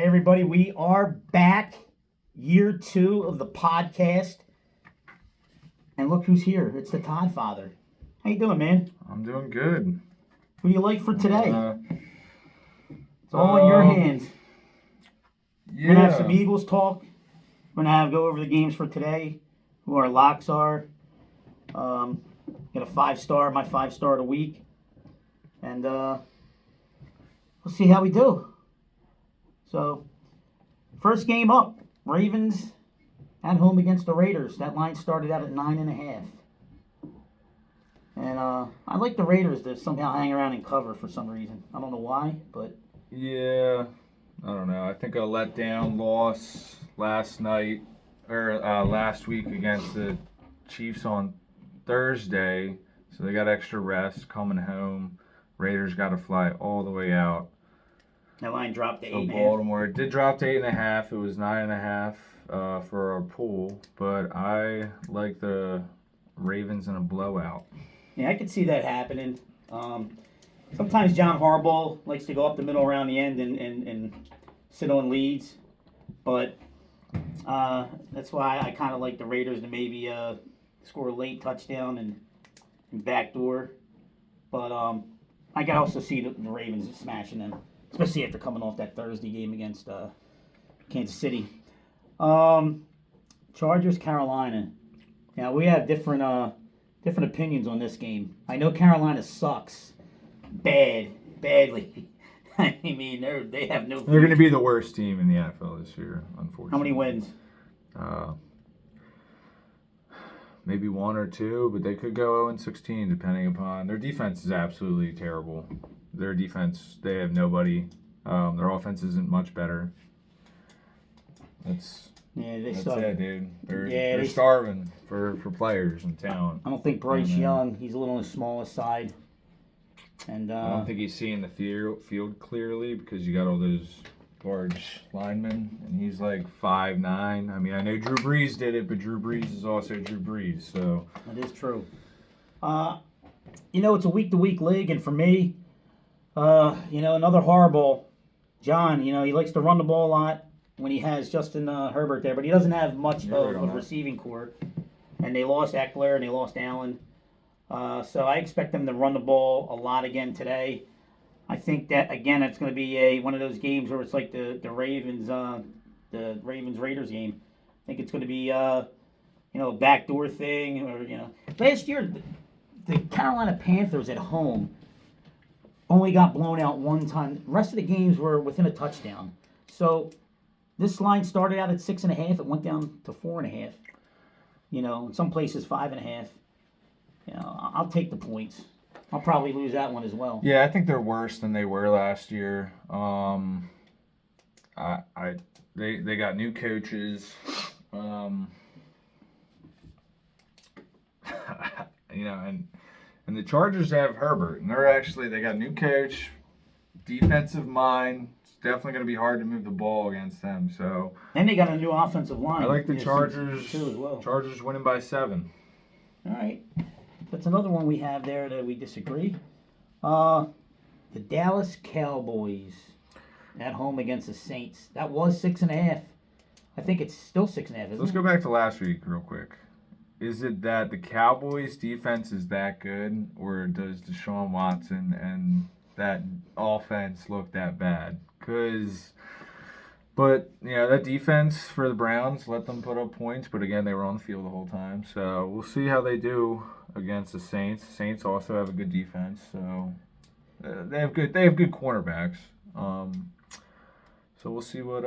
Hey everybody, we are back. Year 2 of the podcast. And look who's here. It's the Todd Father. How you doing, man? I'm doing good. Who do you like for today? It's all in your hands. Yeah. We're going to have some Eagles talk. We're going to go over the games for today, who our locks are. Got a 5-star, my 5-star of the week. And we'll see how we do. So, first game up, Ravens at home against the Raiders. That line started out at 9.5. And I like the Raiders to somehow hang around and cover for some reason. I don't know why, but... Yeah, I don't know. I think a letdown loss last night, or last week against the Chiefs on Thursday. So they got extra rest coming home. Raiders got to fly all the way out. That line dropped to 8.5. Baltimore. It did drop to 8.5. It was 9.5 for our pool, but I like the Ravens in a blowout. Yeah, I could see that happening. Sometimes John Harbaugh likes to go up the middle around the end and sit on leads, but that's why I kind of like the Raiders to maybe score a late touchdown and backdoor. But I can also see the Ravens smashing them, especially after coming off that Thursday game against Kansas City. Chargers, Carolina. Now, we have different opinions on this game. I know Carolina sucks. Badly. I mean, they have no... They're going to be the worst team in the NFL this year, unfortunately. How many wins? Maybe 1 or 2, but they could go 0-16 depending upon... Their defense is absolutely terrible. Their defense, they have nobody. Their offense isn't much better. That's suck. it, dude. They're starving for players and talent. I don't think Bryce Young, he's a little on the smallest side. And I don't think he's seeing the field clearly because you got all those large linemen, and he's like 5'9". I mean, I know Drew Brees did it, but Drew Brees is also Drew Brees, so... That is true. It's a week-to-week league, and for me, another Harbaugh, John, he likes to run the ball a lot when he has Justin Herbert there, but he doesn't have much of a receiving core. And they lost Eckler and they lost Allen. So I expect them to run the ball a lot again today. I think that, again, it's going to be one of those games where it's like the Ravens-Raiders game. I think it's going to be, a backdoor thing. Or last year, the Carolina Panthers at home only got blown out one time. The rest of the games were within a touchdown. So this line started out at 6.5. It went down to 4.5. In some places 5.5. I'll take the points. I'll probably lose that one as well. Yeah, I think they're worse than they were last year. They got new coaches. And the Chargers have Herbert, and they got a new coach, defensive mind. It's definitely going to be hard to move the ball against them. So. And they got a new offensive line. I like the Chargers. Too, as well. Chargers winning by 7. All right. That's another one we have there that we disagree. The Dallas Cowboys at home against the Saints. That was 6.5. I think it's still 6.5, isn't it? Let's go back to last week real quick. Is it that the Cowboys' defense is that good, or does Deshaun Watson and that offense look that bad? But that defense for the Browns let them put up points, but again, they were on the field the whole time. So we'll see how they do against the Saints. Saints also have a good defense, so they have good cornerbacks. So we'll see what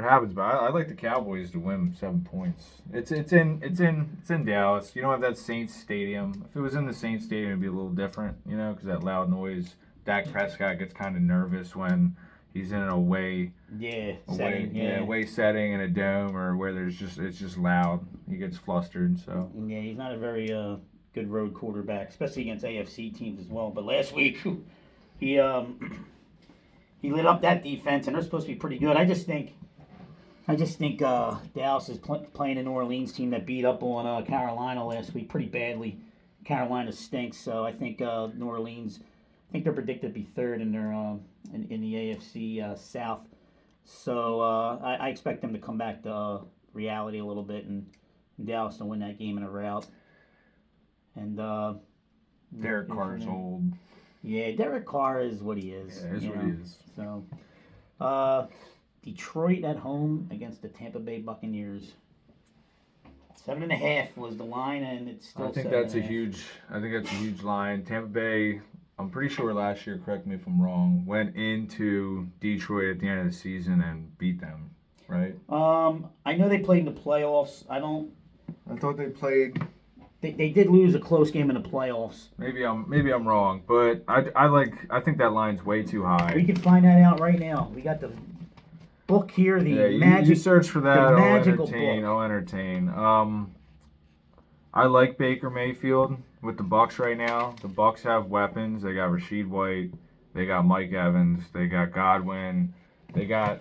happens. But I like the Cowboys to win 7 points. It's in Dallas. You don't have that Saints stadium. If it was in the Saints stadium, it'd be a little different, because that loud noise. Dak Prescott gets kind of nervous when he's in an away setting in a dome or where it's just loud. He gets flustered. So yeah, he's not a very good road quarterback, especially against AFC teams as well. But last week he lit up that defense, and they're supposed to be pretty good. I just think Dallas is playing a New Orleans team that beat up on Carolina last week pretty badly. Carolina stinks, so I think New Orleans. I think they're predicted to be third in their in the AFC South. So I expect them to come back to reality a little bit and Dallas to win that game in a rout. And Derek Carr's old. yeah, Derek Carr is what he is. Yeah, is you what know. he is. So, Detroit at home against the Tampa Bay Buccaneers. 7.5 was the line, and it's still. I think 7.5. that's a huge line. Tampa Bay, I'm pretty sure last year, correct me if I'm wrong, went into Detroit at the end of the season and beat them, right? I know they played in the playoffs. I thought they played. They did lose a close game in the playoffs. Maybe I'm wrong, but I think that line's way too high. We can find that out right now. We got the book here, the Yeah, magic. you search for that. the magical I'll entertain. I like Baker Mayfield with the Bucks right now. The Bucks have weapons. They got Rasheed White. They got Mike Evans. They got Godwin. They got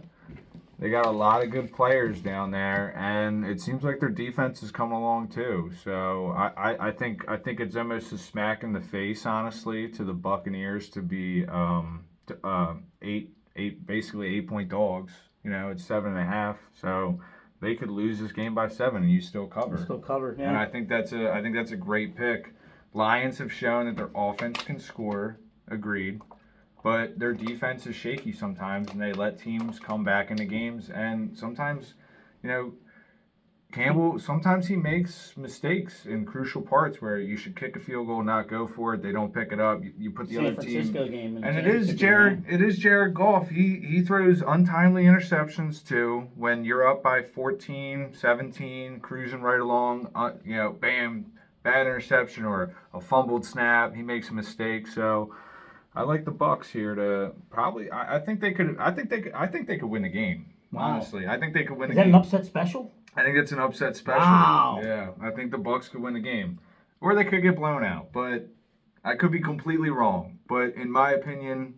a lot of good players down there, and it seems like their defense is coming along too. So I think it's almost a smack in the face, honestly, to the Buccaneers to be basically 8-point dogs. You know, it's 7.5, so they could lose this game by 7 and you still cover. Still cover, yeah. And I think that's a great pick. Lions have shown that their offense can score, agreed, but their defense is shaky sometimes, and they let teams come back into games. And sometimes, you know, Campbell, sometimes he makes mistakes in crucial parts where you should kick a field goal, not go for it. They don't pick it up. You put the San other Francisco team. game. And it is Jared Goff. He throws untimely interceptions too when you're up by 14, 17, cruising right along. Bam, bad interception or a fumbled snap. He makes a mistake. So I like the Bucks here to probably. I think they could win the game. Wow. Honestly, I think they could win Is the that game. an upset special? I think it's an upset special. Wow. Yeah, I think the Bucks could win the game, or they could get blown out. But I could be completely wrong. But in my opinion,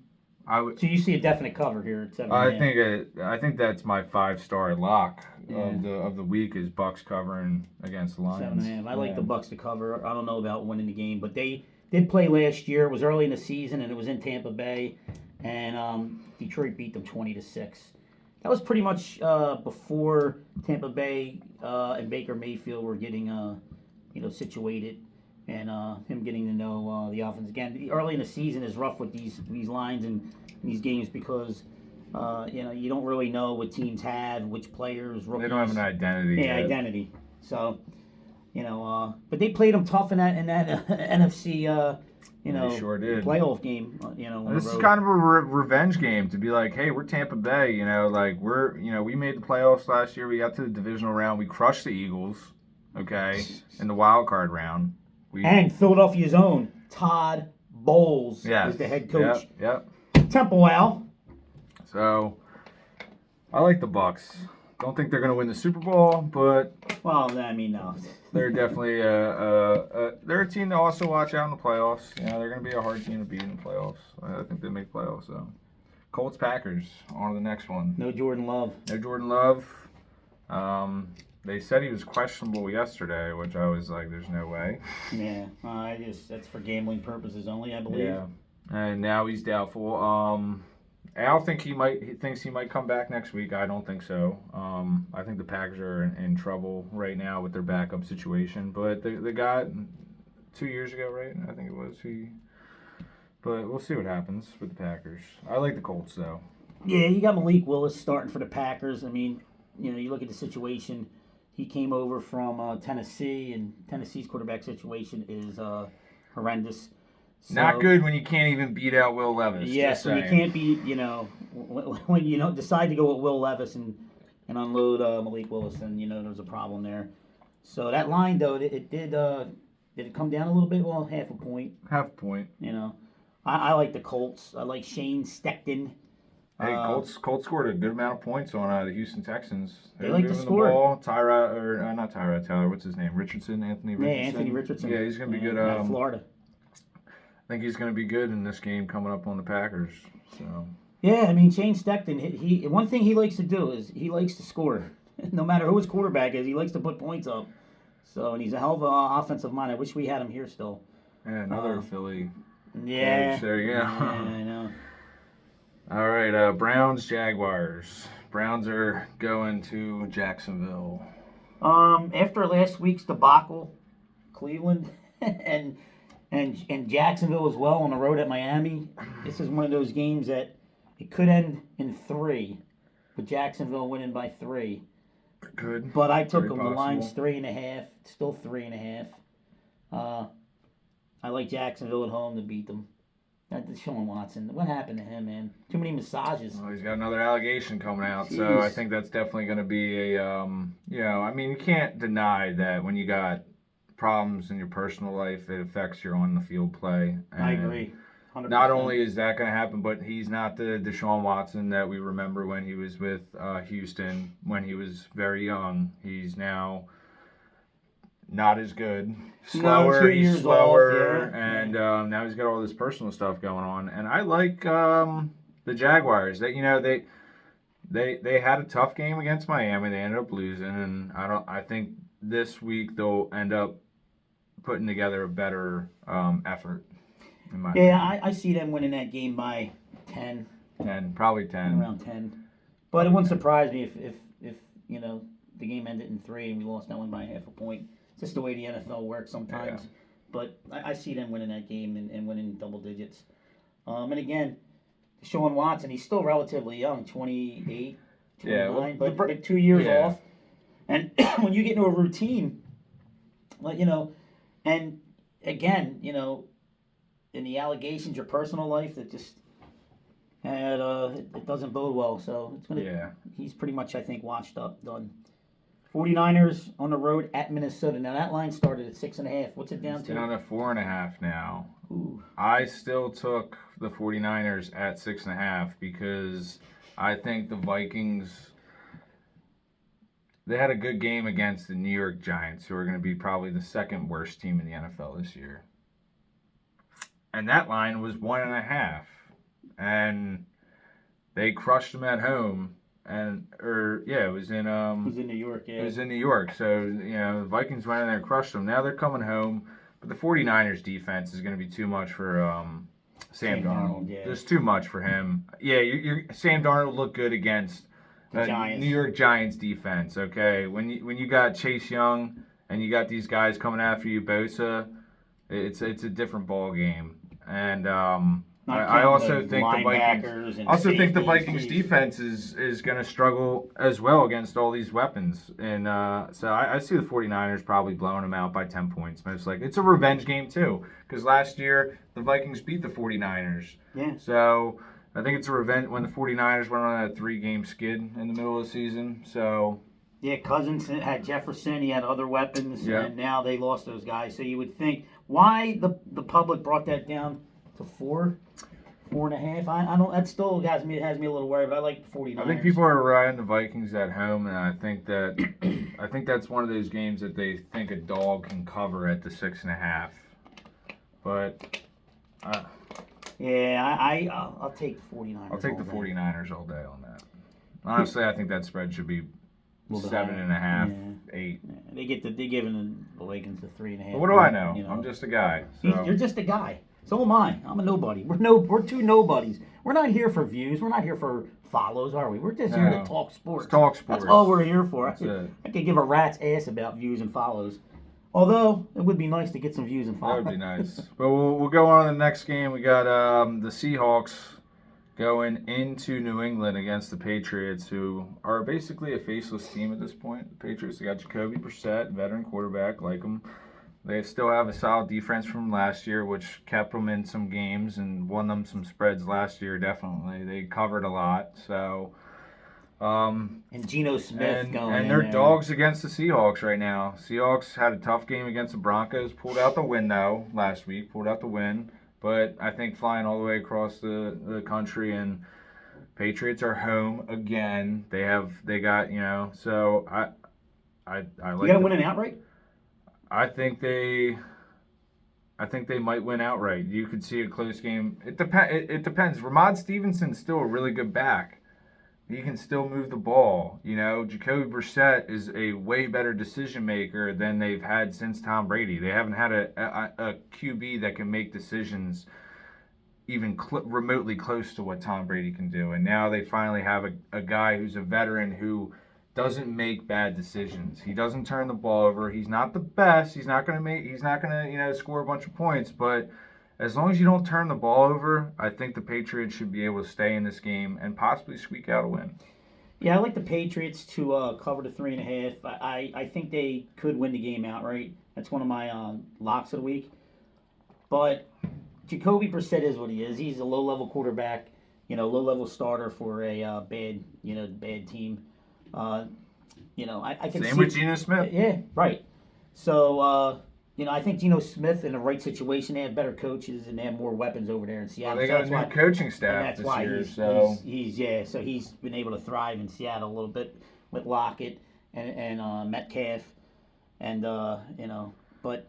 I would. So you see a definite cover here at 7.5. I think that's my 5-star lock Yeah. of the week is Bucks covering against the Lions. 7.5. I like Yeah. the Bucks to cover. I don't know about winning the game, but they did play last year. It was early in the season, and it was in Tampa Bay, and Detroit beat them 20-6. That was pretty much before Tampa Bay and Baker Mayfield were getting situated, and him getting to know the offense again. Early in the season is rough with these lines and these games because you don't really know what teams have, which players, rookies. They don't have an identity. Yeah, yet. identity. So, but they played them tough in that NFC. They sure did. Playoff game. On This the is road. kind of a revenge game to be like, hey, we're Tampa Bay. We made the playoffs last year. We got to the divisional round. We crushed the Eagles. Okay, in the wild card round. And Philadelphia's own Todd Bowles is the head coach. Yep. Temple Al. So, I like the Bucks. Don't think they're going to win the Super Bowl, but Well, I mean, no. they're definitely they're a team to also watch out in the playoffs. They're going to be a hard team to beat in the playoffs. I think they make playoffs. So, Colts Packers on to the next one. No Jordan Love. No Jordan Love. They said he was questionable yesterday, which I was like, "There's no way." Yeah, that's for gambling purposes only, I believe. Yeah, and now he's doubtful. Al thinks he might come back next week. I don't think so. I think the Packers are in trouble right now with their backup situation. But the guy 2 years ago, right? I think it was But we'll see what happens with the Packers. I like the Colts though. Yeah, you got Malik Willis starting for the Packers. I mean, you look at the situation. He came over from Tennessee, and Tennessee's quarterback situation is horrendous. So, Not good when you can't even beat out Will Levis. Yeah, just so you saying. can't be, when you decide to go with Will Levis and unload Malik Willis, then there's a problem there. So that line though, it did it come down a little bit? Well, half a point. Half a point. I like the Colts. I like Shane Steichen. Hey, Colts scored a good amount of points on the Houston Texans. They like to moving score. The ball. not Tyler. What's his name? Anthony Richardson. Yeah, Anthony Richardson. Yeah, he's gonna be good. Out of Florida. I think he's gonna be good in this game coming up on the Packers. So. Yeah, I mean Shane Steichen. He one thing he likes to do is he likes to score. No matter who his quarterback is, he likes to put points up. So, and he's a hell of an offensive mind. I wish we had him here still. Yeah, another Philly. Yeah. Coach. There you go. Yeah, I know. All right, Browns, Jaguars. Browns are going to Jacksonville. After last week's debacle, Cleveland and Jacksonville as well on the road at Miami, this is one of those games that it could end in 3, with Jacksonville winning by 3. Good. But I took Very them. The line's possible. 3.5, still 3.5. I like Jacksonville at home to beat them. That Deshaun Watson. What happened to him, man? Too many massages. Well, he's got another allegation coming out, so I Jeez. think that's definitely going to be a, I mean, you can't deny that when you got problems in your personal life, it affects your on-the-field play. I And agree. 100%. Not only is that going to happen, but he's not the Deshaun Watson that we remember when he was with Houston when he was very young. He's now not as good, slower. 2 He's years slower, off, yeah. and now he's got all this personal stuff going on. And I like the Jaguars. That they had a tough game against Miami. They ended up losing, and I think this week they'll end up putting together a better effort. In my Yeah, opinion. I see them winning that game by 10, 10, probably 10. around 10. But it wouldn't surprise me if the game ended in 3 and we lost that one by half a point. It's just the way the NFL works sometimes. Yeah. But I see them winning that game and winning double digits. And again, Deshaun Watson, he's still relatively young, 28, 29, Yeah, well, but 2 years yeah. off. And when you get into a routine, and again, in the allegations, your personal life, that just it doesn't bode well. So it's gonna. Yeah. He's pretty much, I think, washed up, done. 49ers on the road at Minnesota. Now that line started at 6.5. What's it down It's to? down to 4.5 now. Ooh. I still took the 49ers at 6.5 because I think the Vikings, they had a good game against the New York Giants, who are going to be probably the second worst team in the NFL this year. And that line was 1.5. And they crushed them at home. It was in It was in New York, yeah. It was in New York. So, the Vikings went in there and crushed them. Now they're coming home. But the 49ers defense is going to be too much for Sam Sam Darnold. Darnold, yeah. There's too much for him. Yeah, Sam Darnold looked good against The Giants. New York Giants defense, okay? When you got Chase Young and you got these guys coming after you, Bosa, it's a different ball game. And I also think the Vikings. Also think the Vikings defense is going to struggle as well against all these weapons, and so I see the 49ers probably blowing them out by 10 points. Most likely, it's a revenge game too, because last year the Vikings beat the 49ers. Yeah. So I think it's a revenge when the 49ers went on a 3-game skid in the middle of the season. So Yeah, Cousins had Jefferson. He had other weapons, Yeah. and now they lost those guys. So you would think why the public brought that down to 4.5. I don't. That still has me a little worried. But I like the 49ers. I think people are riding the Vikings at home, and I think that's one of those games that they think a dog can cover at the 6.5. But Yeah, I'll take the 49ers. I'll take all the day. 49ers all day on that. Honestly, I think that spread should be Little bit 7.5, higher. 8. Yeah, they giving the Vikings the 3.5. But what do I know? I'm just a guy. So. You're just a guy. So am I. I'm a nobody. We're two nobodies. We're not here for views. We're not here for follows, are we? We're just here to No. talk sports. Let's talk sports. That's all we're here for. That's it. I could give a rat's ass about views and follows. Although it would be nice to get some views and That follows. would be nice. But we'll go on to the next game. We got the Seahawks going into New England against the Patriots, who are basically a faceless team at this point. The Patriots, they got Jacoby Brissett, veteran quarterback, like them. They still have a solid defense from last year, which kept them in some games and won them some spreads last year, definitely. They covered a lot. So, And Geno Smith going and in they're there. dogs against the Seahawks right now. Seahawks had a tough game against the Broncos, pulled out the win though last week, but I think flying all the way across the country, and Patriots are home again. They got so I like. You got to win an outright. I think they might win outright. You could see a close game. It depends. Ramon Stevenson's still a really good back. He can still move the ball. Jacoby Brissett is a way better decision maker than they've had since Tom Brady. They haven't had a QB that can make decisions even remotely close to what Tom Brady can do. And now they finally have a guy who's a veteran who doesn't make bad decisions. He doesn't turn the ball over. He's not the best. He's not gonna score a bunch of points. But as long as you don't turn the ball over, I think the Patriots should be able to stay in this game and possibly squeak out a win. Yeah, I like the Patriots to cover the 3.5. I think they could win the game outright. That's one of my locks of the week. But Jacoby Brissett is what he is. He's a low-level quarterback, low-level starter for a bad team. I can Same see with Geno Smith. Yeah, right. So, I think Geno Smith in the right situation, they have better coaches and they have more weapons over there in Seattle. Well, they got a new coaching staff this year, so he's been able to thrive in Seattle a little bit with Lockett and Metcalf, and but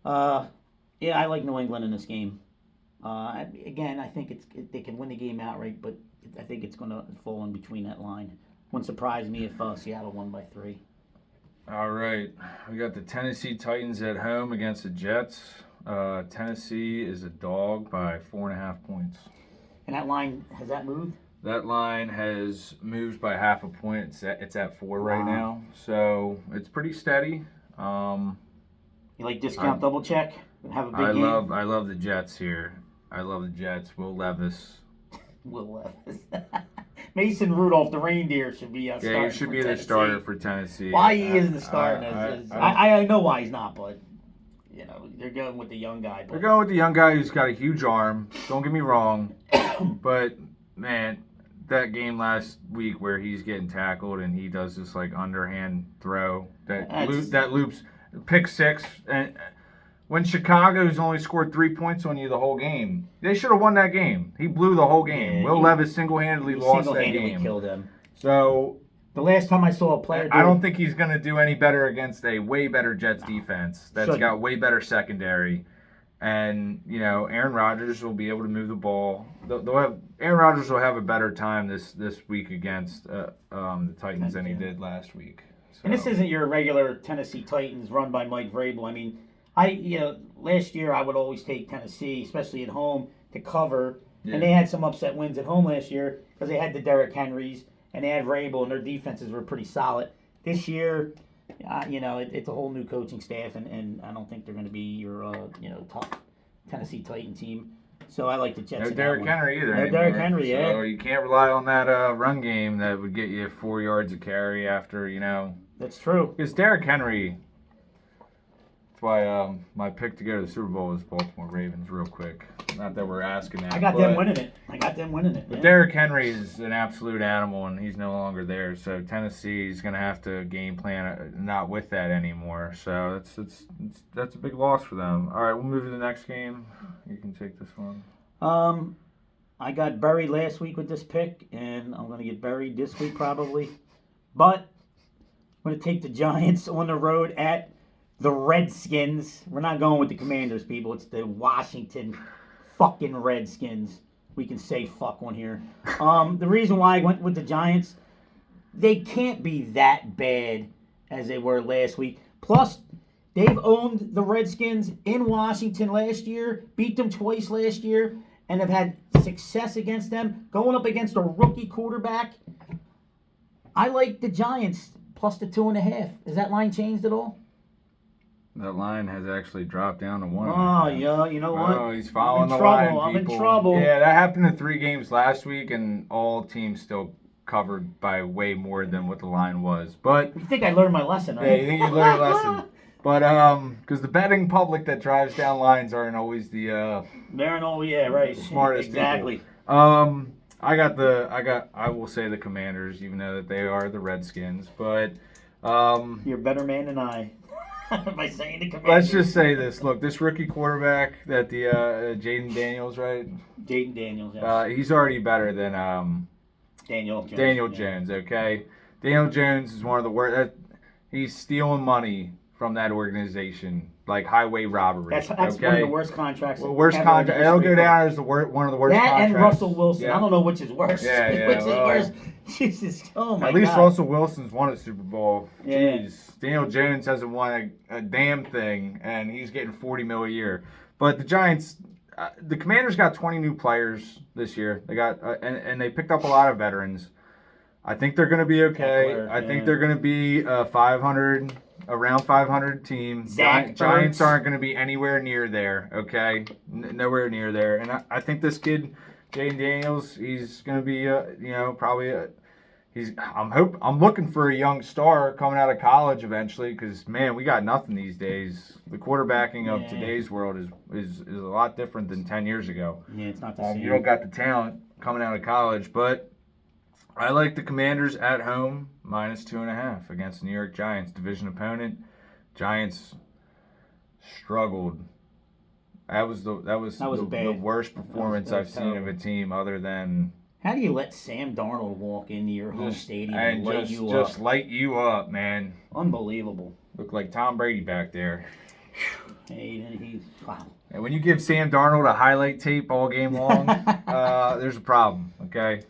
I like New England in this game. Again, I think they can win the game outright, but I think it's going to fall in between that line. Wouldn't surprise me if Seattle won by 3. All right, we got the Tennessee Titans at home against the Jets. Tennessee is a dog by 4.5 points. And that line, has that moved? That line has moved by half a point. It's at 4 right now, so it's pretty steady. You like discount double check? Have a big game? I love the Jets here. I love the Jets. Will Levis. Will Levis. Mason Rudolph, the reindeer, should be starting. Yeah, he should be the starter for Tennessee. Why he isn't starting? I know why he's not, but they're going with the young guy. They're going with the young guy who's got a huge arm. Don't get me wrong, but man, that game last week where he's getting tackled and he does this like underhand throw that loops pick 6 and. When Chicago's only scored 3 points on you the whole game, they should have won that game. He blew the whole game. Will Levis single-handedly lost that game. Killed him. So the last time I saw a player, I don't think he's going to do any better against a way better Jets defense that's got way better secondary. And Aaron Rodgers will be able to move the ball. Aaron Rodgers will have a better time this week against the Titans than he did last week. So. And this isn't your regular Tennessee Titans run by Mike Vrabel. I mean. Last year I would always take Tennessee, especially at home, to cover. Yeah. And they had some upset wins at home last year because they had the Derrick Henrys and they had Vrabel, and their defenses were pretty solid. This year, it's a whole new coaching staff, and I don't think they're going to be your, tough Tennessee Titan team. So I like the Jets. No Derrick Henry either. No Derrick Henry, yeah. So you can't rely on that run game that would get you 4 yards of carry after, That's true. Because Derrick Henry. That's why my pick to go to the Super Bowl was Baltimore Ravens real quick. Not that we're asking that. I got them winning it. But Derrick Henry is an absolute animal, and he's no longer there. So Tennessee is going to have to game plan not with that anymore. So that's a big loss for them. All right, we'll move to the next game. You can take this one. I got buried last week with this pick, and I'm going to get buried this week probably. But I'm going to take the Giants on the road at the Redskins. We're not going with the Commanders, people. It's the Washington fucking Redskins. We can say fuck one here. The reason why I went with the Giants, they can't be that bad as they were last week. Plus, they've owned the Redskins in Washington last year, beat them twice last year, and have had success against them, going up against a rookie quarterback. I like the Giants plus the 2.5. Has that line changed at all? That line has actually dropped down to 1. Oh, yeah, you know what? Oh, he's following the line, people. I'm in trouble. Yeah, that happened in 3 games last week, and all teams still covered by way more than what the line was. But you think I learned my lesson, right? Yeah, you think you learned a lesson. But because the betting public that drives down lines aren't always the smartest exactly. People. I will say the Commanders, even though that they are the Redskins, but you're a better man than I. By saying the Commanders. Let's just say this. Look, this rookie quarterback that the Jaden Daniels, right? Jaden Daniels, yes. He's already better than Daniel Jones. Daniel Jones, okay? Daniel Jones is one of the worst. He's stealing money from that organization, like highway robbery. That's one of the worst contracts. Worst contract. It'll go down as one of the worst contracts. That and Russell Wilson. Yeah. I don't know which is worse. Yeah. Which is worse. Jesus, oh my God. At least Russell Wilson's won a Super Bowl. Yeah. Jeez. Daniel Jones hasn't won a damn thing, and he's getting $40 million a year. But the Giants, the Commanders got 20 new players this year. They got and they picked up a lot of veterans. I think they're going to be okay. Eckler, I think yeah. they're going to be around 500 team. Zach Giants Ertz. aren't going to be anywhere near there. Okay, nowhere near there. And I think this kid, Jaden Daniels, he's going to be probably I'm looking for a young star coming out of college eventually because, man, we got nothing these days. The quarterbacking of today's world is a lot different than 10 years ago. Yeah, it's not the same. You don't got the talent coming out of college, but I like the Commanders at home -2.5 against the New York Giants, division opponent. Giants struggled. That was the worst performance that was I've seen of terrible. a team other than How do you let Sam Darnold walk into your home stadium and and light just, you just up? light you up, man. Unbelievable. Look like Tom Brady back there. He's wow. And when you give Sam Darnold a highlight tape all game long, there's a problem, okay?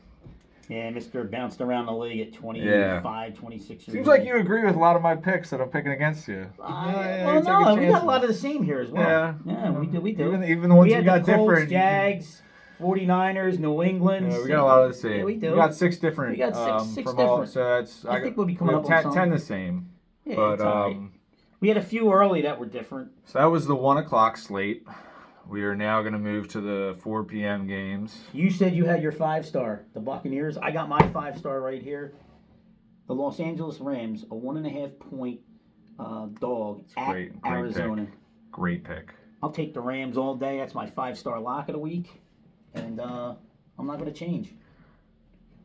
Yeah, Mr. bounced around the league at 25, 26 years Seems old. like you agree with a lot of my picks that I'm picking against you. Well, no, we got a lot of the same here as well. Yeah. We do. Even the ones We you had got the Colts, different. Jags, 49ers, New England. Yeah, we got a lot of the same. Yeah, we do. We got 6 different. We got six from all, different. so that's I think we'll be coming we up have with 10 something. the same. Yeah, But it's all right. We had a few early that were different. so that was the 1 o'clock slate. We are now going to move to the 4 p.m. games. You said you had your 5-star, the Buccaneers. I got my 5-star right here. The Los Angeles Rams, a 1.5 point dog at Great Arizona. pick. Great pick. I'll take the Rams all day. That's my 5-star lock of the week, and I'm not going to change.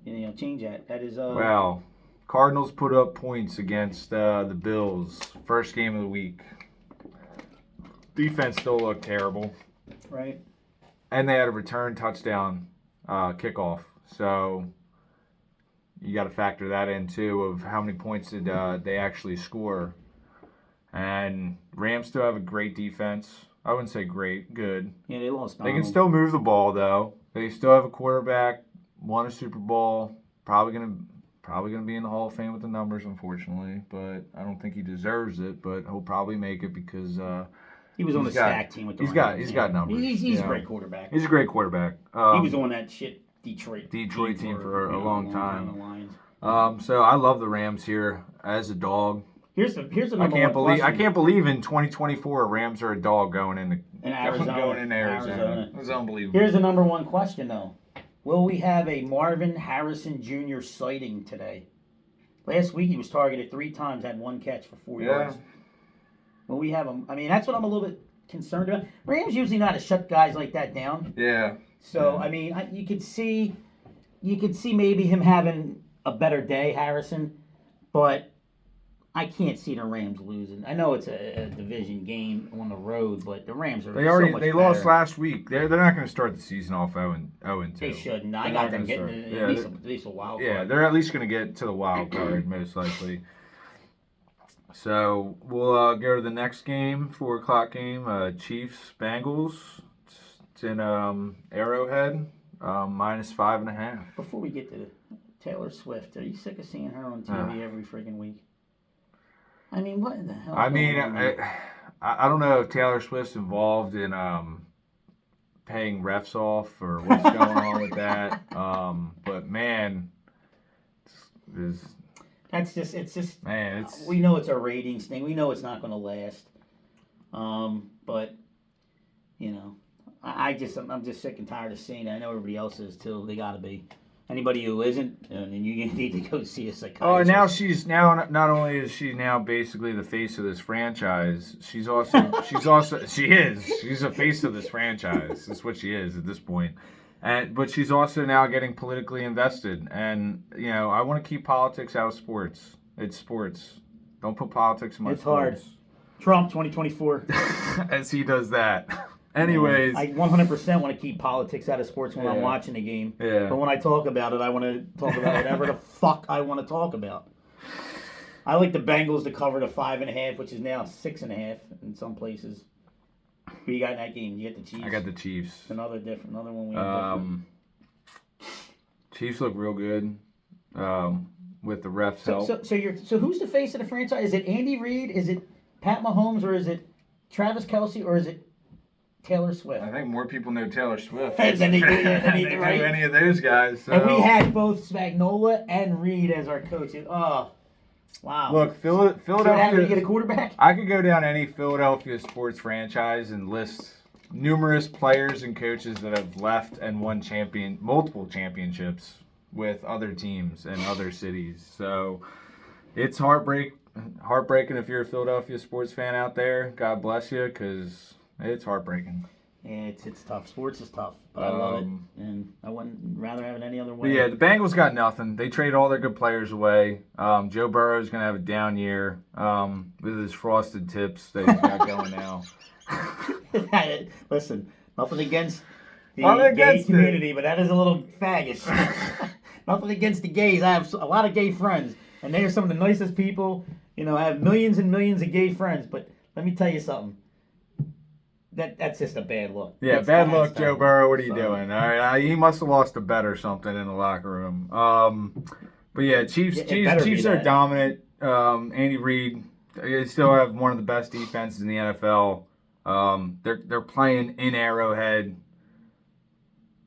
Change that. That is. Well, Cardinals put up points against the Bills. First game of the week. Defense still looked terrible. Right. And they had a return touchdown kickoff. So you got to factor that in, too, of how many points did they actually score. And Rams still have a great defense. I wouldn't say great, good. Yeah, they lost. They can Donald. still move the ball, though. They still have a quarterback, won a Super Bowl, probably gonna be in the Hall of Fame with the numbers, unfortunately. But I don't think he deserves it. But he'll probably make it because He was on the he's got- stack team with the he's Rams. got numbers, He's yeah. a great quarterback. he's a great quarterback. He was on that shit Detroit team for a long time. The Lions. So I love the Rams here as a dog. Here's the I number can't one believe question. in 2024 Rams are a dog going into Arizona. Going into Arizona. Arizona. It was unbelievable. Here's the number one question, though. Will we have a Marvin Harrison Jr. sighting today? Last week he was targeted 3 times, had 1 catch for 4 yards. Will we have him? I mean, that's what I'm a little bit concerned about. Rams usually know how to shut guys like that down. Yeah. So I mean, you could see maybe him having a better day, Harrison, but I can't see the Rams losing. I know it's a division game on the road, but the Rams are They lost last week. They're not going to start the season off 0-2. They shouldn't. I They're got not them gonna getting start. at least a wild card. Yeah, they're at least going to get to the wild card most likely. So we'll go to the next game, 4 o'clock game, Chiefs Bengals. It's in Arrowhead, -5.5. Before we get to Taylor Swift, are you sick of seeing her on TV every freaking week? I mean, what in the hell? I mean, I don't know if Taylor Swift's involved in paying refs off or what's going on with that. But man, it's just. Man, it's We know it's a ratings thing. We know it's not going to last. But I'm just sick and tired of seeing it. I know everybody else is too. They got to be. Anybody who isn't, then you need to go see a psychiatrist. Oh, and now she's not only is she now basically the face of this franchise, she's a face of this franchise. That's what she is at this point. But she's also now getting politically invested, and I want to keep politics out of sports. It's sports. Don't put politics in my It's hard. sports. Trump 2024. As he does that. Anyways, I 100% want to keep politics out of sports when I'm watching the game. Yeah. But when I talk about it, I want to talk about whatever the fuck I want to talk about. I like the Bengals to cover the 5.5, which is now 6.5 in some places. Who you got in that game? You got the Chiefs. I got the Chiefs. Another one we have different. Chiefs look real good with the refs' help. So who's the face of the franchise? Is it Andy Reid? Is it Pat Mahomes? Or is it Travis Kelce? Or is it Taylor Swift. I think more people know Taylor Swift Than they do right? any of those guys. So. And we had both Spagnola and Reed as our coaches. Oh, wow. Look, So what happened to get a Philadelphia. quarterback? I could go down any Philadelphia sports franchise and list numerous players and coaches that have left and won multiple championships with other teams and other cities. So it's heartbreaking if you're a Philadelphia sports fan out there. God bless you, because it's heartbreaking. Yeah, it's tough. Sports is tough, but I love it, and I wouldn't rather have it any other way. Yeah, the Bengals got nothing. They trade all their good players away. Joe Burrow's gonna have a down year with his frosted tips that he's got going now. Listen, nothing against the Nothing gay against community, but that is a little faggot. Nothing against the gays. I have a lot of gay friends, and they are some of the nicest people. You know, I have millions and millions of gay friends, but let me tell you something. That's just a bad look. Yeah, That's bad kinda luck, Joe bad. Burrow. What are you So- doing? All right, he must have lost a bet or something in the locker room. But yeah, Chiefs better be Chiefs are that. dominant. Andy Reid, they still have one of the best defenses in the NFL. They're playing in Arrowhead.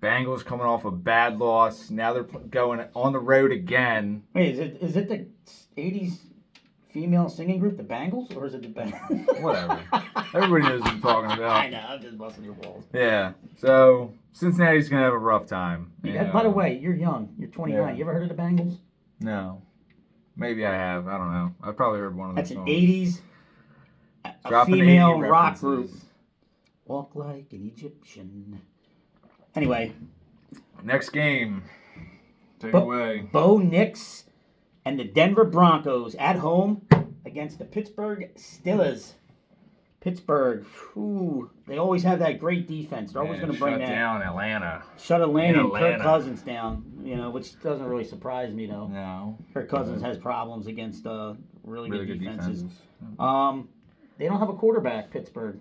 Bengals coming off a bad loss. Now they're going on the road again. Wait, is it the '80s female singing group, the Bangles, or is it the Bengals? Whatever. Everybody knows what I'm talking I about. know, I'm just busting your balls. Yeah. So Cincinnati's gonna have a rough time. Yeah, by the way, you're young. You're 29. Yeah. You ever heard of the Bangles? No. Maybe I have. I don't know. I've probably heard one of That's those an songs. '80s a Dropping female 80 rock group. references. Walk like an Egyptian. Anyway, Next game. Take Bo- away. Bo Nix and the Denver Broncos at home against the Pittsburgh Steelers. Pittsburgh, they always have that great defense. They're always Man, going to bring shut that. down Atlanta. Shut Atlanta and Atlanta. Kirk Cousins down, which doesn't really surprise me, though. No. Kirk Cousins has problems against really Really good good defenses. defenses. They don't have a quarterback, Pittsburgh.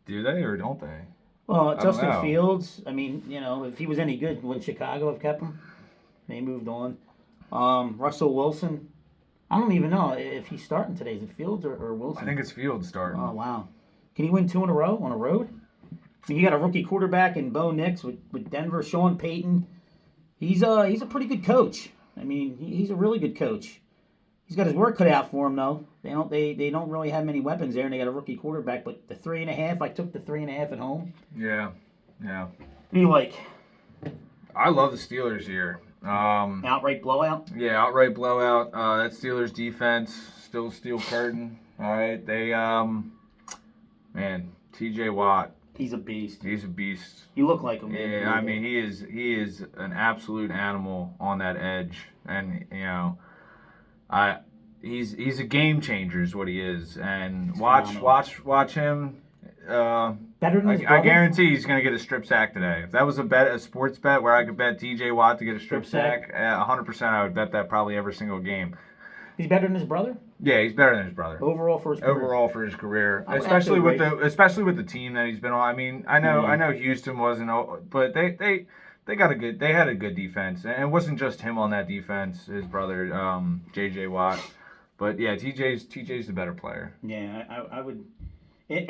Do they or don't they? Well, don't Justin know. Fields, I mean, if he was any good, would Chicago have kept him? They moved on. Russell Wilson, I don't even know if he's starting today. Is it Fields or Wilson? I think it's Fields starting. Oh, wow. Can he win 2 in a row on a road? I mean, you got a rookie quarterback in Bo Nix with Denver, Sean Payton. He's a pretty good coach. I mean, he's a really good coach. He's got his work cut out for him, though. They don't really have many weapons there, and they got a rookie quarterback. But the 3.5, I took the 3.5 at home. Yeah. Yeah. What do you like? I love the Steelers here. Outright blowout? Yeah, outright blowout. That Steelers defense, still steel curtain. All right. They, man, TJ Watt, He's a beast. he's a beast. You look like him. Yeah, I mean he is an absolute animal on that edge, and he's a game changer is what he is, and watch him. Better than his I brother? guarantee he's gonna get a strip sack today. If that was a sports bet where I could bet TJ Watt to get a strip sack, 100% I would bet that probably every single game. He's better than his brother? Yeah, he's better than his brother. Overall for his career. Overall for his career, I would especially have to with the team that he's been on. I mean, I know Houston wasn't, but they had a good defense, and it wasn't just him on that defense. His brother, JJ Watt, but yeah, TJ's the better player. Yeah, I would.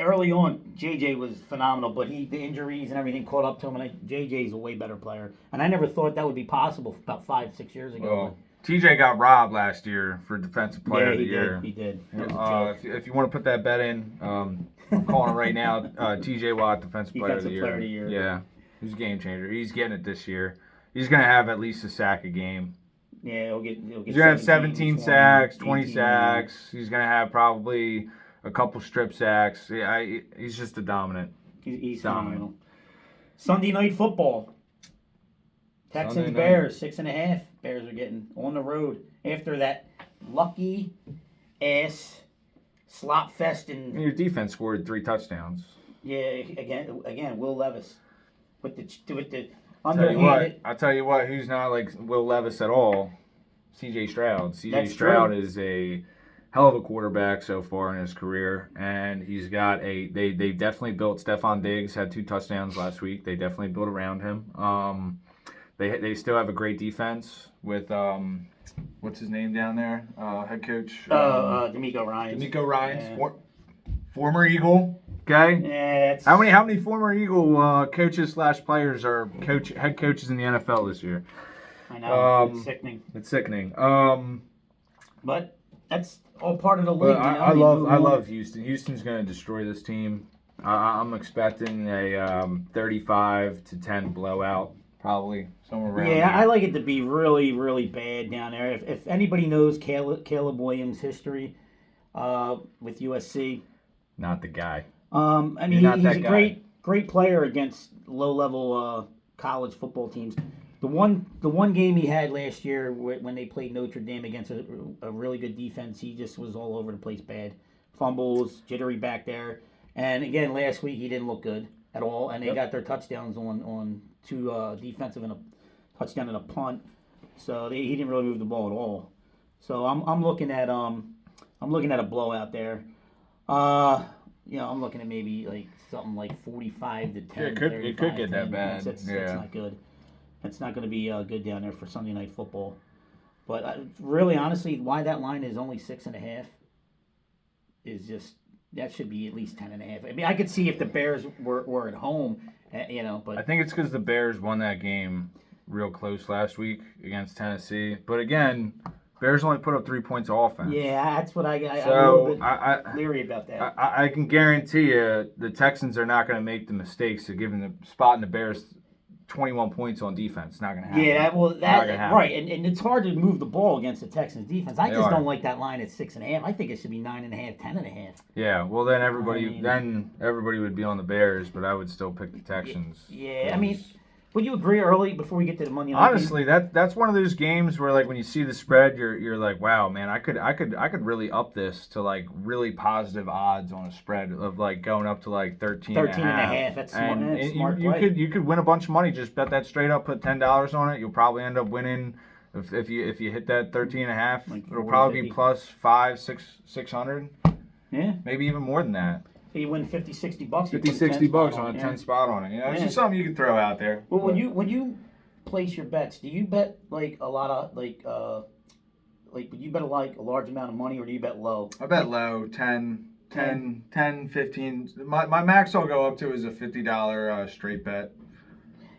Early on, JJ was phenomenal, but the injuries and everything caught up to him, and JJ's a way better player. And I never thought that would be possible about 5-6 years ago. Well, TJ got robbed last year for Defensive Player of the Year. He did. That was a joke. If you want to put that bet in, I'm calling it right now. TJ Watt, Defensive Player of the Defensive Player of the Year. Yeah, he's a game changer. He's getting it this year. He's gonna have at least a sack a game. Yeah, he'll get He's gonna have 17 20, sacks, 20 18. sacks. He's gonna have probably a couple strip sacks. Yeah, he's just a dominant. He's Dominant. phenomenal. Sunday night football. Texans Sunday night. Bears 6.5. Bears are getting on the road after that lucky ass slop fest in Your defense scored 3 touchdowns. again Will Levis with the Tell you underhanded. what, who's not like Will Levis at all? C.J. Stroud. C.J. That's Stroud true. is a hell of a quarterback so far in his career, and he's got they definitely built. Stephon Diggs had 2 touchdowns last week. They definitely built around him. They still have a great defense with what's his name down there? Head coach D'Amico Ryans. D'Amico Ryans, Yeah. former Eagle. Okay. Yeah, it's, How many former Eagle coaches / players are head coaches in the NFL this year? I know, it's sickening. It's sickening. But that's all part of the But league, you know. I They love move I on. love Houston. Houston's going to destroy this team. I'm expecting a 35-10 blowout, probably somewhere around Yeah, I there. like it to be really, really bad down there. If anybody knows Caleb Williams' history with USC, Not the guy. I mean, You're not he's that a guy. great player against low-level college football teams. The one game he had last year when they played Notre Dame against a really good defense, he just was all over the place bad. Fumbles, jittery back there. And again, last week he didn't look good at all, and they Yep. got their touchdowns on two defensive and a touchdown and a punt. So he didn't really move the ball at all. So I'm looking at a blowout there. I'm looking at maybe like something like 45-10. It could get that 35-10. bad. That's Yeah. not good. That's not going to be good down there for Sunday Night Football. But really, honestly, why that line is only 6.5 is just that should be at least 10.5. I mean, I could see if the Bears were at home, but I think it's because the Bears won that game real close last week against Tennessee. But again, Bears only put up 3 points of offense. yeah, that's what I'm a little So bit leery about that. I can guarantee you the Texans are not going to make the mistakes of giving the spot in the Bears 21 points on defense. It's not going to happen. Yeah, Not gonna happen. right, and it's hard to move the ball against the Texans defense. I They just are. don't like that line at 6.5. I think it should be 9.5, 10.5. Yeah, well then everybody I mean- would be on the Bears, but I would still pick the Texans. Yeah, I mean, would you agree early before we get to the Monday night game? Honestly, that's one of those games where like when you see the spread, you're like, wow, man, I could really up this to like really positive odds on a spread of like going up to like 13 and a 13.5, half. that's smart- And that's smart you play. could win a bunch of money. Just bet that straight up, put $10 on it. You'll probably end up winning if you hit that 13 and a half. Like It'll 40, probably be 50. plus 600, Yeah, maybe even more than that. so you win $50, $60. You 50, put a 60 10 bucks spot on a it, 10 spot on it. You know, it's Yeah. just something you can throw out there. Well, when you place your bets, do you bet like a lot of like would you bet like a large amount of money or do you bet low? I bet low, 10, 15. My max I'll go up to is a $50 straight bet.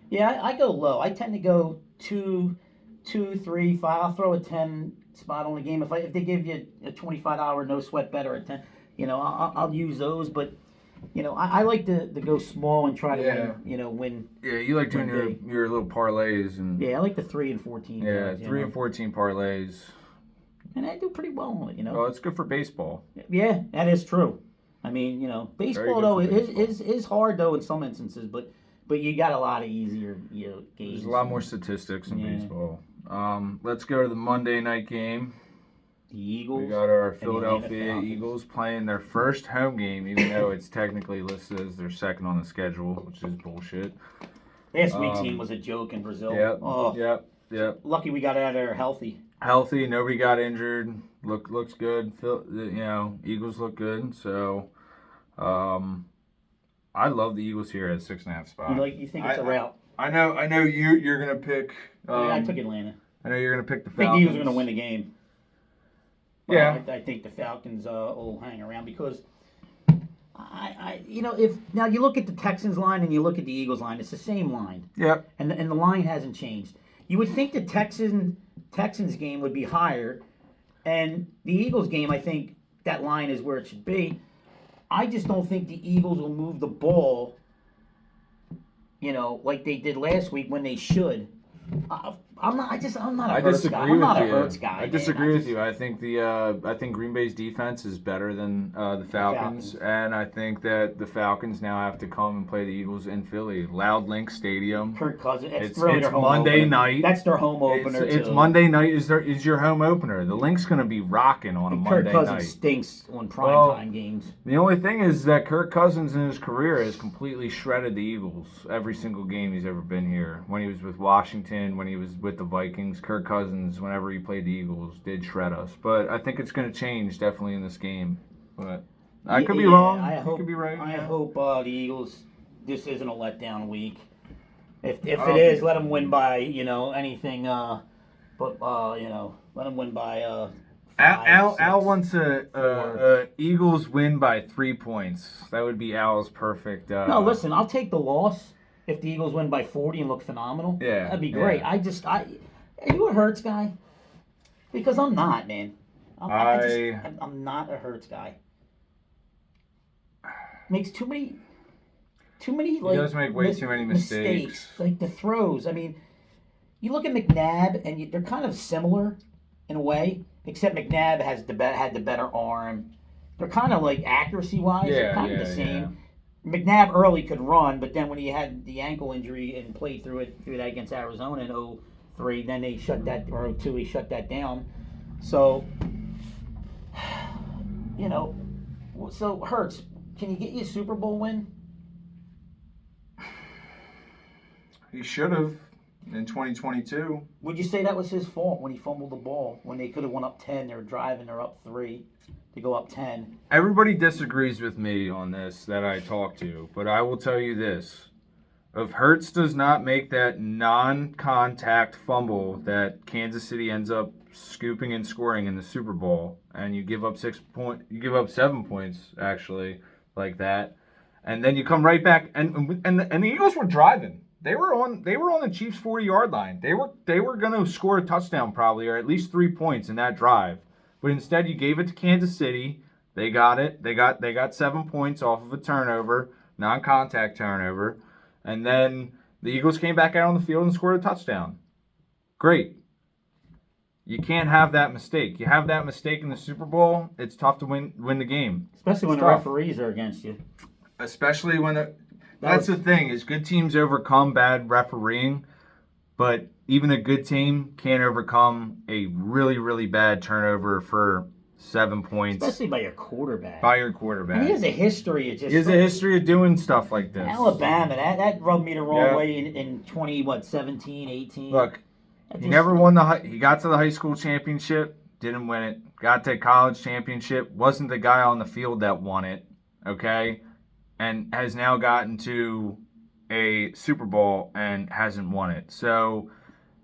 Yeah, I go low. I tend to go 2, 3, 5. I'll throw a 10 spot on the game if they give you a $25 no sweat bet or a 10. I'll use those, but I like to go small and try to win. Yeah, you like doing your little parlays and Yeah, I like the 3 and 14. yeah, guys, 3 and 14 parlays. and I do pretty well on it. Well, it's good for baseball. Yeah, that is true. I mean, baseball good though for baseball. is hard though in some instances, but you got a lot of easier games. There's a lot more statistics in Yeah. baseball. Let's go to the Monday night game. The Eagles. We got our the Philadelphia Falcons. Eagles playing their first home game, even though it's technically listed as their second on the schedule, which is bullshit. Last week's game was a joke in Brazil. Yep. Oh, Yep. lucky we got out of there healthy. Healthy, nobody got injured. Looks good. Eagles look good. So, I love the Eagles here at 6.5 spot. You think it's a route? I know you're gonna pick. I took Atlanta. I know you're gonna pick the I think Falcons. the Eagles are going to win the game. But Yeah. I think the Falcons will hang around because if now you look at the Texans line and you look at the Eagles line, it's the same line. Yep. And the line hasn't changed. You would think the Texans game would be higher, and the Eagles game, I think that line is where it should be. I just don't think the Eagles will move the ball, like they did last week when they should. I'm not a I Hurts disagree guy. with I'm not you. a Hurts guy. I man. disagree with you. I think I think Green Bay's defense is better than the Falcons, and I think that the Falcons now have to come and play the Eagles in Philly, Loud Link Stadium. Kirk Cousins. It's It's their home Monday opener. night. That's their home opener. It's too. Monday night. Is your home opener? The Link's going to be rocking on a And Monday Kirk Cousins night. stinks on Well, primetime games. The only thing is that Kirk Cousins in his career has completely shredded the Eagles every single game he's ever been here. When he was with Washington, when he was with the Vikings, Kirk Cousins, whenever he played the Eagles, did shred us. But I think it's going to change definitely in this game. But I could be wrong. I hope, could be right. I yeah. hope the Eagles. This isn't a letdown week. If I it don't is, think let them win by anything. Let them win by Al wants a four. Eagles win by 3 points. That would be Al's perfect. No, listen, I'll take the loss if the Eagles win by 40 and look phenomenal. Yeah, That'd be great. yeah. Are you a Hurts guy? Because I'm not, man. I'm not a Hurts guy. Makes too many He does make way too many mistakes. Like the throws. I mean, you look at McNabb, and they're kind of similar in a way, except McNabb had the better arm. They're kind of like accuracy-wise, they're kind of the same. McNabb early could run, but then when he had the ankle injury and played through that against Arizona in 03, then they shut that, or 02, he shut that down. So, so Hurts, can you get you a Super Bowl win? He should have in 2022. Would you say that was his fault when he fumbled the ball? When they could have won up 10, they're driving, they're up 3 to go up 10. Everybody disagrees with me on this that I talk to, but I will tell you this. If Hurts does not make that non-contact fumble that Kansas City ends up scooping and scoring in the Super Bowl, and you give up 7 points actually like that, and then you come right back, and the Eagles were driving. They were on the Chiefs' 40-yard line. They were going to score a touchdown probably, or at least 3 points in that drive. But instead, you gave it to Kansas City. They got it. They got 7 points off of a turnover, non-contact turnover, and then the Eagles came back out on the field and scored a touchdown. Great. You can't have that mistake. You have that mistake in the Super Bowl, it's tough to win the game. Especially when the referees are against you. Especially when that's the thing, is good teams overcome bad refereeing, but even a good team can't overcome a really, really bad turnover for 7 points. Especially by your quarterback. And he has a history of just... He has a history of doing stuff like this. Alabama, that rubbed me the wrong way in 17, 18. Look, he never won he got to the high school championship, didn't win it. Got to college championship, wasn't the guy on the field that won it, okay? And has now gotten to a Super Bowl and hasn't won it. So,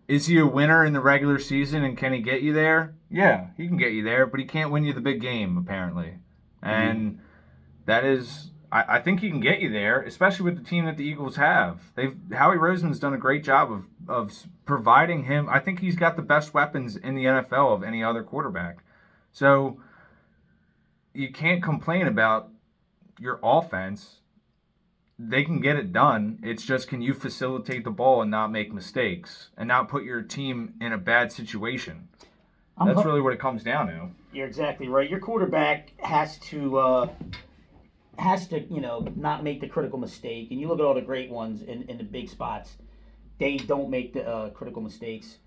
is he a winner in the regular season and can he get you there? Yeah, he can get you there, but he can't win you the big game, apparently. And that is, I think he can get you there, especially with the team that the Eagles have. Howie Roseman's done a great job of providing him. I think he's got the best weapons in the NFL of any other quarterback. So, you can't complain about your offense. They can get it done. It's just, can you facilitate the ball and not make mistakes and not put your team in a bad situation? That's really what it comes down to. You're exactly right. Your quarterback has to not make the critical mistake. And you look at all the great ones in the big spots, they don't make the critical mistakes.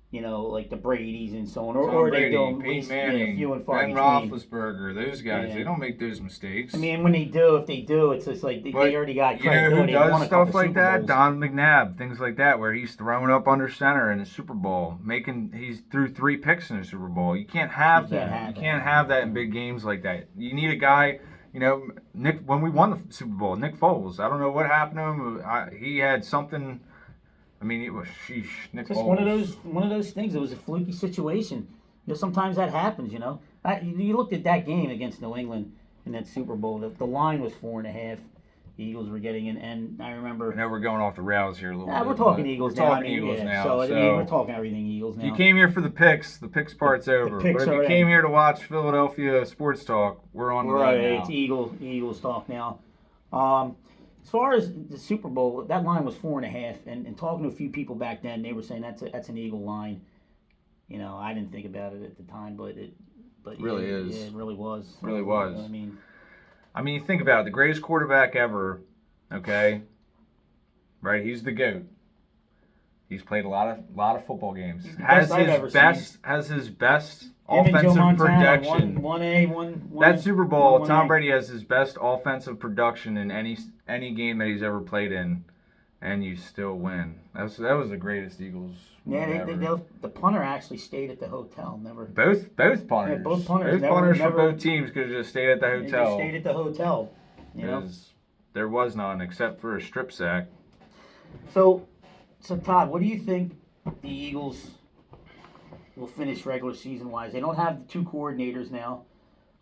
Like the Brady's and so on, or Brady, they don't. Peyton Manning, few and far Ben Roethlisberger, those guys, they don't make those mistakes. I mean, when they do, if they do, it's just like they already got You credibility. know who does stuff like that? Don McNabb, things like that, where he's throwing up under center in the Super Bowl, he's threw 3 picks in the Super Bowl. You can't have that. You can't have that in big games like that. You need a guy. Nick, when we won the Super Bowl, Nick Foles, I don't know what happened to him. He had something. I mean, it was Nick Just Foles. one of those things. It was a fluky situation. Sometimes that happens. You looked at that game against New England in that Super Bowl. The line was 4.5. The Eagles were getting in, and I remember. I know we're going off the rails here a little bit. We're talking Eagles now. So we're talking everything Eagles now. If you came here for the picks part's over. But if you came here to watch Philadelphia sports talk, we're on the line now. It's Eagles talk now. As far as the Super Bowl, that line was 4.5, and talking to a few people back then, they were saying that's an Eagle line. I didn't think about it at the time, but it really is. Yeah, it really was. It really was. I mean, think about it. The greatest quarterback ever, okay? Right? He's the GOAT. He's played a lot of football games. Has his best offensive production. That Super Bowl, Tom Brady has his best offensive production in any game that he's ever played in, and you still win. That was the greatest Eagles. Yeah, the punter actually stayed at the hotel. Never. Both punters. Yeah, both punters. Both punters for both teams could have just stayed at the hotel. They just stayed at the hotel. There was none except for a strip sack. So Todd, what do you think the Eagles will finish regular season wise. They don't have the two coordinators now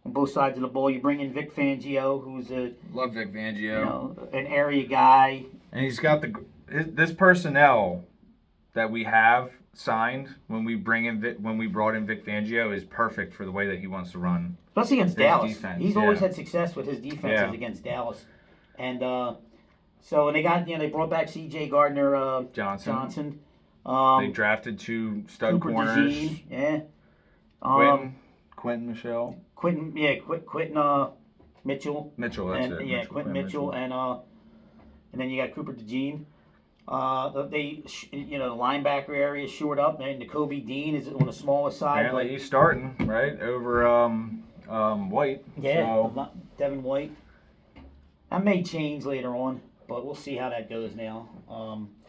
on both sides of the ball. You bring in Vic Fangio, who's a Love Vic Fangio. an area guy. And he's got this personnel that we have signed when we brought in Vic Fangio is perfect for the way that he wants to run. Especially against his Dallas. defense, He's always had success with his defenses against Dallas. And so they got they brought back C.J. Gardner Johnson. They drafted 2 stud Cooper corners. DeJean, yeah. Quentin Michelle. Quentin Mitchell. Mitchell, that's it. Yeah, Quentin Mitchell, and then you got Cooper DeJean. The linebacker area is shored up, and Nakobe Dean is on the smallest side. Apparently he's starting, right, over White. Yeah, So. Devin White. That may change later on, but we'll see how that goes now.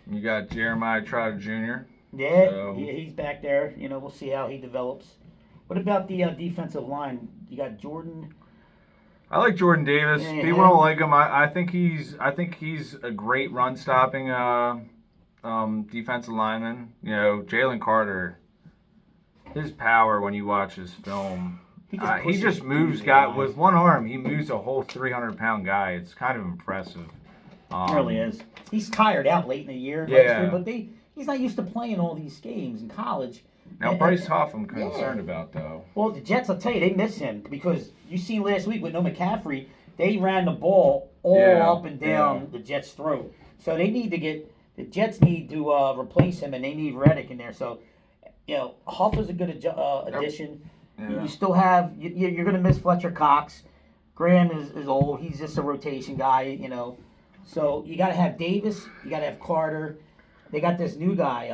You got Jeremiah Trotter Jr. Yeah, So. he's back there. We'll see how he develops. What about the defensive line? You got Jordan. I like Jordan Davis. Yeah. People don't like him. I think he's a great run stopping defensive lineman. Jalen Carter, his power when you watch his film, he just moves with one arm. He moves a whole 300-pound guy. It's kind of impressive. It really is. He's tired out late in the year. Yeah. But he's not used to playing all these games in college. Now, Bryce Huff, I'm concerned about, though. Well, the Jets, I'll tell you, they miss him because you seen last week with no McCaffrey, they ran the ball all up and down the Jets' throat. So the Jets need to replace him, and they need Reddick in there. So, Huff is a good addition. Yeah. You still have, you're going to miss Fletcher Cox. Graham is old. He's just a rotation guy, So you got to have Davis. You got to have Carter. They got this new guy,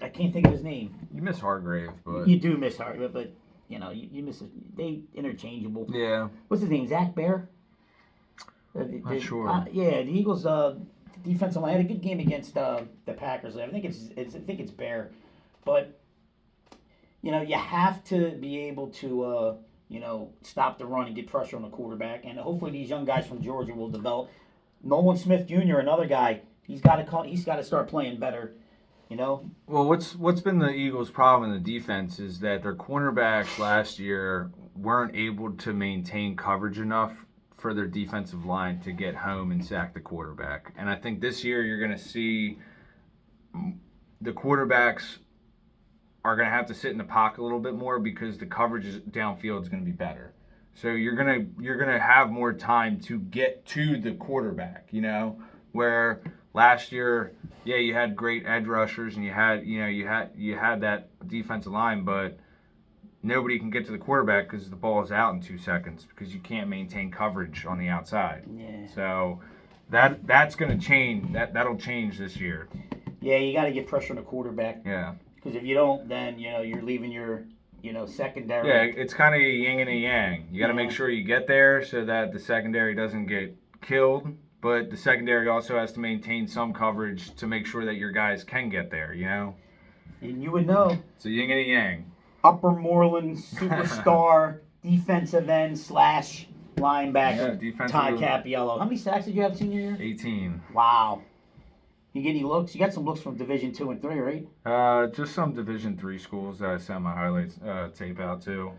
I can't think of his name. You miss Hargrave, but You do miss Hargrave, but you miss it. They interchangeable. yeah. What's his name? Zach Bear. Not sure. Yeah, the Eagles defensive line had a good game against the Packers. I think it's Bear, but you have to be able to stop the run and get pressure on the quarterback, and hopefully these young guys from Georgia will develop. Nolan Smith Jr., another guy, he's got to start playing better. Well, what's been the Eagles' problem in the defense is that their cornerbacks last year weren't able to maintain coverage enough for their defensive line to get home and sack the quarterback. And I think this year you're going to see the quarterbacks are going to have to sit in the pocket a little bit more because the coverage downfield is going to be better. So you're gonna have more time to get to the quarterback, where last year, you had great edge rushers and you had that defensive line, but nobody can get to the quarterback because the ball is out in 2 seconds because you can't maintain coverage on the outside. Yeah. So that's gonna change. That'll change this year. Yeah, you got to get pressure on the quarterback. Yeah. Because if you don't, then you're leaving your secondary. Yeah, it's kind of a yin and a yang. You got to make sure you get there so that the secondary doesn't get killed, but the secondary also has to maintain some coverage to make sure that your guys can get there, And you would know. It's a yin and a yang. Upper Moreland superstar defensive end / linebacker, Todd Cappiello. How many sacks did you have senior year? 18. Wow. You get any looks? You got some looks from Division 2 and 3, right? Just some Division 3 schools that I sent my highlights tape out to.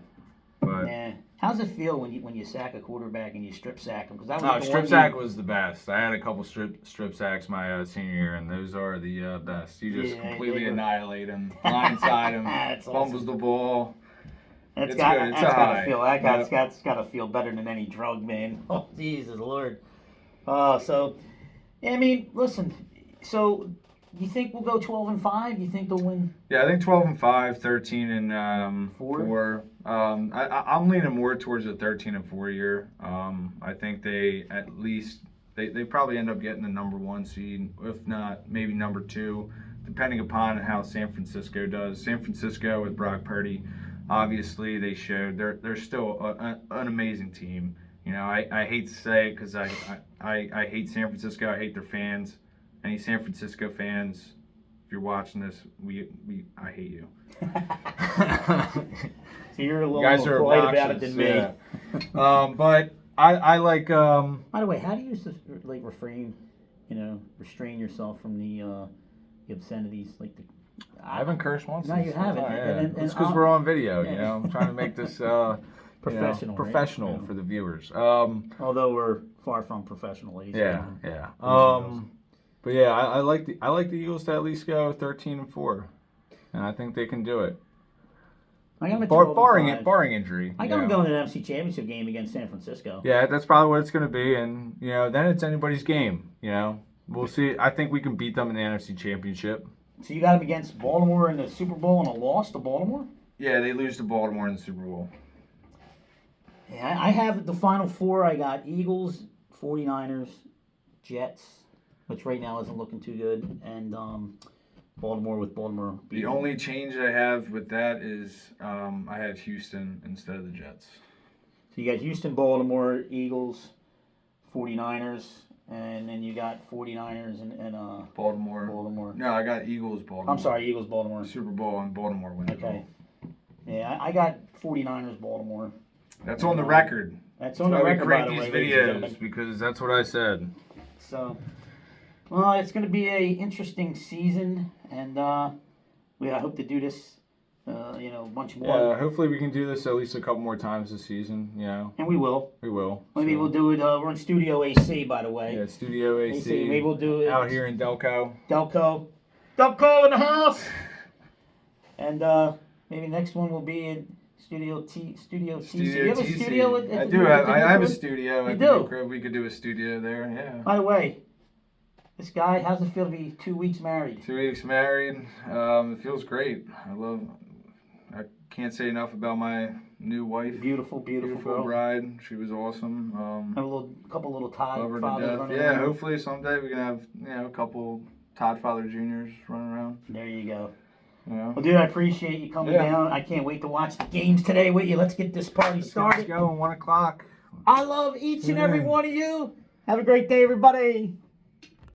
But yeah. How's it feel when you sack a quarterback and you strip sack him? Strip sack was the best. I had a couple strip sacks my senior year, and those are the best. You just completely annihilate him, blindside him, fumbles the ball. That's gotta feel better than any drug, man. Oh, Jesus Lord. Listen. So, you think we'll go 12-5? You think they'll win? Yeah, I think 12-5, 13 and 4. I'm leaning more towards a 13-4 year. I think they at least they probably end up getting the number 1 seed, if not maybe number 2, depending upon how San Francisco does. San Francisco with Brock Purdy, obviously they showed they're still an amazing team. I hate to say it because I hate San Francisco. I hate their fans. Any San Francisco fans, if you're watching this, I hate you. So you're a little more polite about it than me. Yeah. But I like. By the way, how do you restrain yourself from the obscenities, like I haven't cursed once. No, you haven't. Oh, yeah. And It's because we're on video. You yeah. know, I'm trying to make this Professional, right? professional Yeah. for the viewers. Although we're far from professional, ladies. Yeah, yeah. But yeah, I like the Eagles to at least go 13-4, and I think they can do it. I got them at Barring injury. I got them going to the NFC Championship game against San Francisco. Yeah, that's probably what it's going to be, and then it's anybody's game. We'll see. I think we can beat them in the NFC Championship. So you got them against Baltimore in the Super Bowl and a loss to Baltimore? Yeah, they lose to Baltimore in the Super Bowl. Yeah, I have the Final Four. I got Eagles, 49ers, Jets, which right now isn't looking too good, and Baltimore with Baltimore. The only change I have with that is I had Houston instead of the Jets. So you got Houston, Baltimore, Eagles, 49ers, and then you got 49ers and Baltimore. No, I got Eagles, Baltimore. I'm sorry, Eagles, Baltimore. Super Bowl and Baltimore wins. Okay. Yeah, I got 49ers, Baltimore. That's on the record. That's on the record, by the way, these ladies and videos gentlemen. because that's what I said. So, well, it's going to be a interesting season, and I hope to do this, a bunch more. Yeah, hopefully we can do this at least a couple more times this season. And we will. We will. Maybe we'll do it. We're in Studio AC, by the way. Yeah, Studio AC. Maybe we'll do it out here in Delco. Delco in the house. And maybe next one will be in Studio TC. You have a TC. studio at I the do. new- at the I new have a crib? studio. You at do? the new crib. We could do a studio there. Yeah. By the way, this guy, how's it feel to be 2 weeks married? 2 weeks married. It feels great. I can't say enough about my new wife. Beautiful girl. bride. She was awesome. Have a couple little Todd Love her to fathers death. running Yeah, around. hopefully someday we can have a couple Todd Father Juniors running around. There you go. Yeah. Well, dude, I appreciate you coming down. I can't wait to watch the games today with you. Let's get this party started. Let's go. 1 o'clock. I love each and every Yeah. one of you. Have a great day, everybody.